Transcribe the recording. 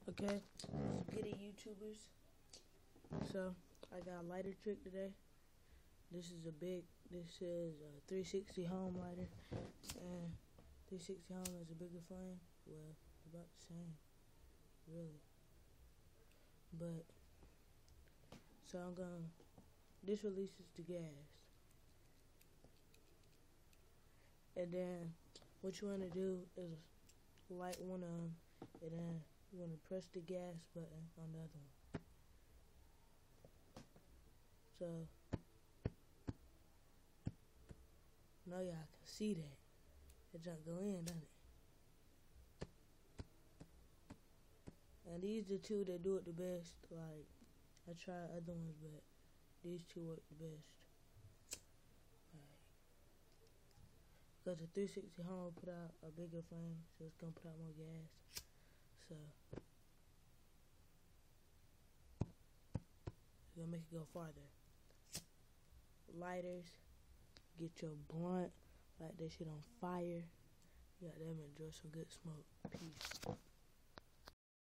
Okay, get it, YouTubers. So I got a lighter trick today. This is a 360 home lighter, and 360 home is a bigger flame. Well, about the same, really. But so this releases the gas, and then what you want to do is light one of them, and then you want to press the gas button on the other one. So now y'all can see that. It junk go in, doesn't it? And these are the two that do it the best. Like, I tried other ones, but these two work the best. Because the 360 home put out a bigger flame, so it's gonna put out more gas. So it's gonna make it go farther. Lighters, get your blunt, light that shit on fire. You got them, enjoy some good smoke. Peace.